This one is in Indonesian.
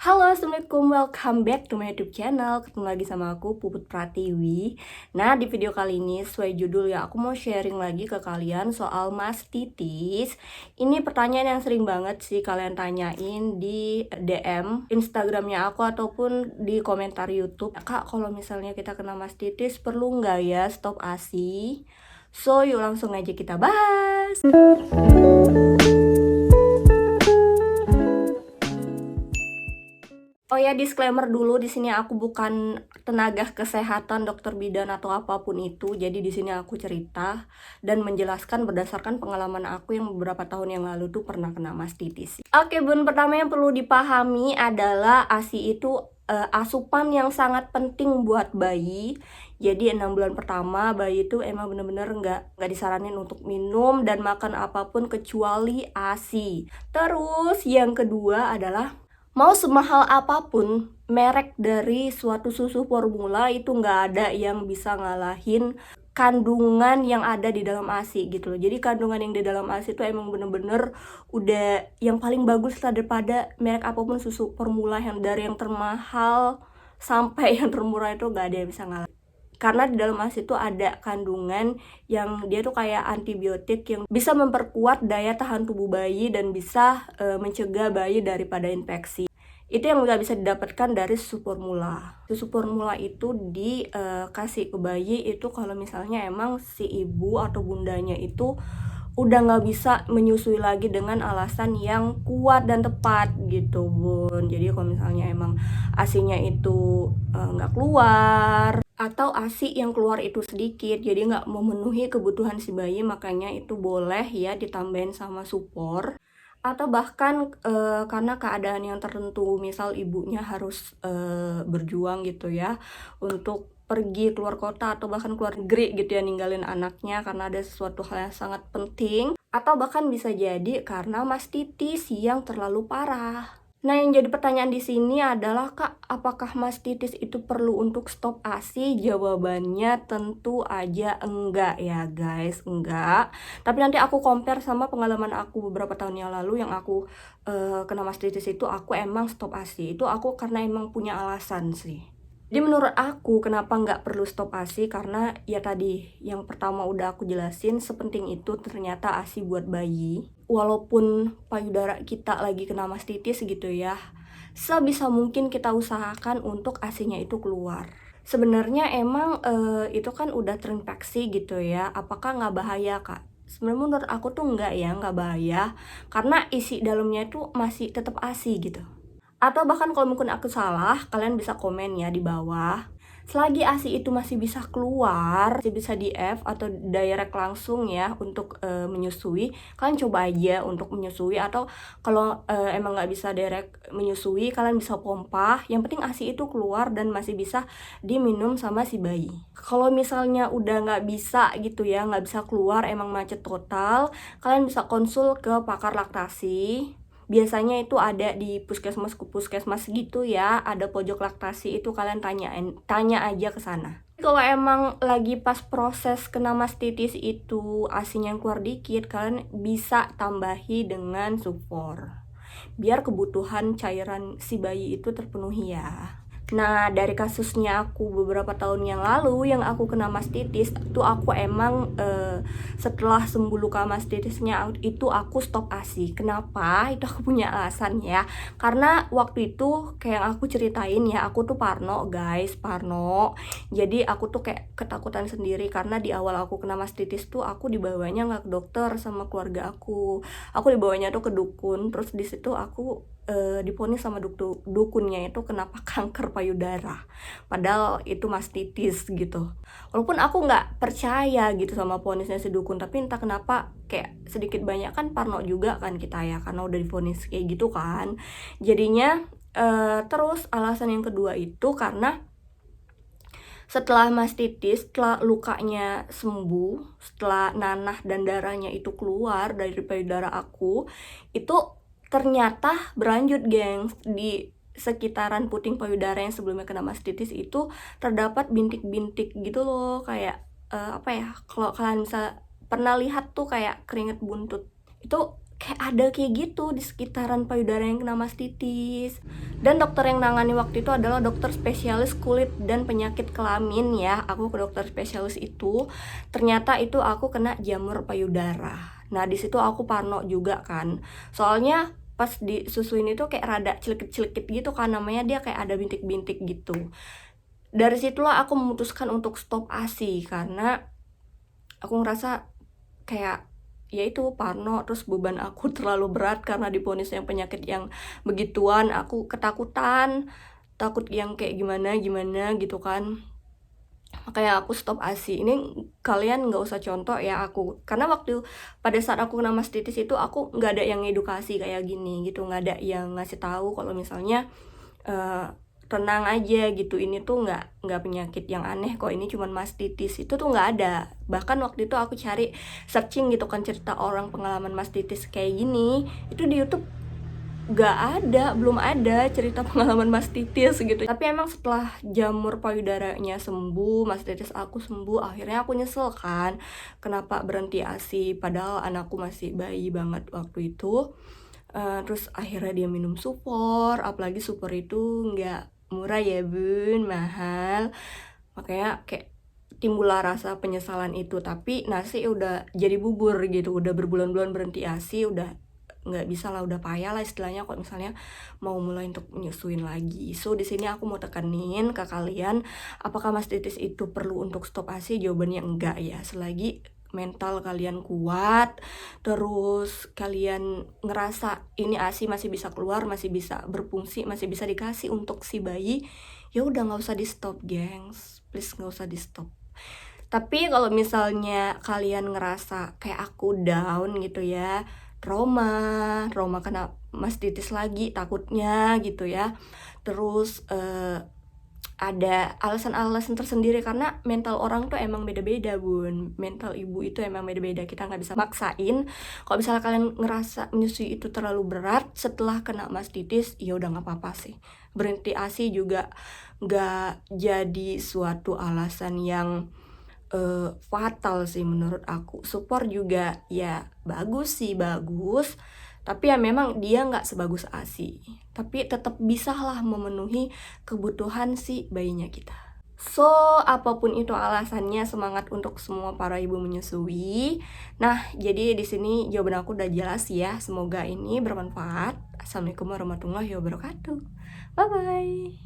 Halo, assalamualaikum, welcome back to my YouTube channel. Ketemu lagi sama aku, Puput Pratiwi. Nah, di video kali ini sesuai judul ya, aku mau sharing lagi ke kalian soal mastitis. Ini pertanyaan yang sering banget sih kalian tanyain di DM Instagramnya aku ataupun di komentar YouTube. Kak, kalau misalnya kita kena mastitis, perlu nggak ya stop ASI? So, yuk langsung aja kita bahas. Oh ya, disclaimer dulu, di sini aku bukan tenaga kesehatan, dokter bidan atau apapun itu. Jadi di sini aku cerita dan menjelaskan berdasarkan pengalaman aku yang beberapa tahun yang lalu tuh pernah kena mastitis. Oke, bun, pertama yang perlu dipahami adalah ASI itu asupan yang sangat penting buat bayi. Jadi 6 bulan pertama bayi itu emang bener-bener nggak disaranin untuk minum dan makan apapun kecuali ASI. Terus yang kedua adalah mau semahal apapun merek dari suatu susu formula itu nggak ada yang bisa ngalahin kandungan yang ada di dalam ASI gitu loh. Jadi kandungan yang di dalam ASI itu emang bener-bener udah yang paling bagus lah daripada merek apapun susu formula, yang dari yang termahal sampai yang termurah itu nggak ada yang bisa ngalahin. Karena di dalam ASI itu ada kandungan yang dia tuh kayak antibiotik yang bisa memperkuat daya tahan tubuh bayi dan bisa mencegah bayi daripada infeksi. Itu yang nggak bisa didapatkan dari susu formula. Susu formula itu dikasih ke bayi itu kalau misalnya emang si ibu atau bundanya itu udah nggak bisa menyusui lagi dengan alasan yang kuat dan tepat gitu, bun. Jadi kalau misalnya emang asinya itu nggak keluar atau asi yang keluar itu sedikit, jadi nggak memenuhi kebutuhan si bayi, makanya itu boleh ya ditambahin sama supor. Atau bahkan karena keadaan yang tertentu, misal ibunya harus berjuang gitu ya untuk pergi keluar kota atau bahkan keluar negeri gitu ya, ninggalin anaknya karena ada sesuatu hal yang sangat penting, atau bahkan bisa jadi karena mastitis yang terlalu parah. Nah, yang jadi pertanyaan di sini adalah, Kak, apakah mastitis itu perlu untuk stop ASI? Jawabannya tentu aja enggak ya, guys, enggak. Tapi nanti aku compare sama pengalaman aku beberapa tahun yang lalu yang aku kena mastitis itu, aku emang stop ASI. Itu aku karena emang punya alasan sih. Jadi menurut aku kenapa nggak perlu stop ASI, karena ya tadi yang pertama udah aku jelasin, sepenting itu ternyata ASI buat bayi. Walaupun payudara kita lagi kena mastitis gitu ya, sebisa mungkin kita usahakan untuk ASI-nya itu keluar. Sebenarnya emang itu kan udah terinfeksi gitu ya, apakah nggak bahaya, Kak? Sebenarnya menurut aku tuh nggak ya, nggak bahaya, karena isi dalamnya itu masih tetap ASI gitu. Atau bahkan kalau mungkin aku salah, kalian bisa komen ya di bawah. Selagi ASI itu masih bisa keluar, masih bisa di F atau direct langsung ya untuk menyusui, kalian coba aja untuk menyusui. Atau kalau emang nggak bisa direct menyusui, kalian bisa pompa. Yang penting ASI itu keluar dan masih bisa diminum sama si bayi. Kalau misalnya udah nggak bisa gitu ya, nggak bisa keluar, emang macet total, kalian bisa konsul ke pakar laktasi. Biasanya itu ada di puskesmas gitu ya, ada pojok laktasi, itu kalian tanya aja ke sana. Kalau emang lagi pas proses kena mastitis itu asinya yang keluar dikit, kalian bisa tambahi dengan supor biar kebutuhan cairan si bayi itu terpenuhi ya. Nah, dari kasusnya aku beberapa tahun yang lalu yang aku kena mastitis, itu aku emang setelah sembuh luka mastitisnya itu aku stop ASI. Kenapa? Itu aku punya alasan ya. Karena waktu itu kayak yang aku ceritain ya, aku tuh parno, guys, parno. Jadi aku tuh kayak ketakutan sendiri karena di awal aku kena mastitis tuh aku dibawanya nggak ke dokter sama keluarga aku. Aku dibawanya tuh ke dukun, terus di situ aku diponis sama dukunnya itu kenapa kanker payudara, padahal itu mastitis gitu. Walaupun aku nggak percaya gitu sama ponisnya si dukun, tapi entah kenapa kayak sedikit banyak kan parno juga kan kita ya, karena udah diponis kayak gitu kan. Jadinya terus alasan yang kedua itu karena setelah mastitis, setelah lukanya sembuh, setelah nanah dan darahnya itu keluar dari payudara aku, itu ternyata berlanjut, gengs. Di sekitaran puting payudara yang sebelumnya kena mastitis itu terdapat bintik-bintik gitu loh, kayak apa ya, kalau kalian bisa pernah lihat tuh kayak keringat buntut. Itu kayak ada kayak gitu di sekitaran payudara yang kena mastitis. Dan dokter yang nangani waktu itu adalah dokter spesialis kulit dan penyakit kelamin ya. Aku ke dokter spesialis itu, ternyata itu aku kena jamur payudara. Nah, di situ aku parno juga kan. Soalnya pas disusuin itu kayak rada celekit-celekit gitu kan, namanya dia kayak ada bintik-bintik gitu. Dari situlah aku memutuskan untuk stop ASI karena aku ngerasa kayak ya itu parno, terus beban aku terlalu berat karena divonis yang penyakit yang begituan. Aku ketakutan, takut yang kayak gimana gitu kan, makanya aku stop ASI. Ini kalian nggak usah contoh ya aku, karena waktu pada saat aku kena mastitis itu aku nggak ada yang edukasi kayak gini gitu, nggak ada yang ngasih tahu kalau misalnya tenang aja gitu, ini tuh nggak penyakit yang aneh kok, ini cuman mastitis, itu tuh nggak ada. Bahkan waktu itu aku cari searching gitu kan cerita orang pengalaman mastitis kayak gini, itu di YouTube nggak ada, belum ada cerita pengalaman mastitis gitu. Tapi emang setelah jamur payudaranya sembuh, mastitis aku sembuh, akhirnya aku nyesel kan kenapa berhenti ASI padahal anakku masih bayi banget waktu itu. Terus akhirnya dia minum Supor, apalagi Supor itu nggak murah ya bun, mahal. Makanya kayak timbullah rasa penyesalan itu. Tapi nasi udah jadi bubur gitu, udah berbulan-bulan berhenti ASI, udah nggak bisa lah, udah payah lah istilahnya kalau misalnya mau mulai untuk menyusuin lagi. So di sini aku mau tekenin ke kalian, apakah mastitis itu perlu untuk stop ASI? Jawabannya enggak ya, selagi mental kalian kuat, terus kalian ngerasa ini ASI masih bisa keluar, masih bisa berfungsi, masih bisa dikasih untuk si bayi, ya udah nggak usah di stop gengs, please nggak usah di stop. Tapi kalau misalnya kalian ngerasa kayak aku down gitu ya, trauma kena mastitis lagi takutnya gitu ya, terus ada alasan-alasan tersendiri karena mental orang tuh emang beda-beda bun, mental ibu itu emang beda-beda, kita nggak bisa maksain. Kalau misalnya kalian ngerasa menyusui itu terlalu berat setelah kena mastitis, ya udah nggak apa-apa sih, berhenti ASI juga nggak jadi suatu alasan yang fatal sih menurut aku. Supor juga ya bagus sih, bagus, tapi ya memang dia nggak sebagus ASI, tapi tetap bisa lah memenuhi kebutuhan si bayinya kita. So, apapun itu alasannya, semangat untuk semua para ibu menyusui. Nah, jadi di sini jawaban aku udah jelas ya. Semoga ini bermanfaat. Assalamualaikum warahmatullahi wabarakatuh. Bye bye.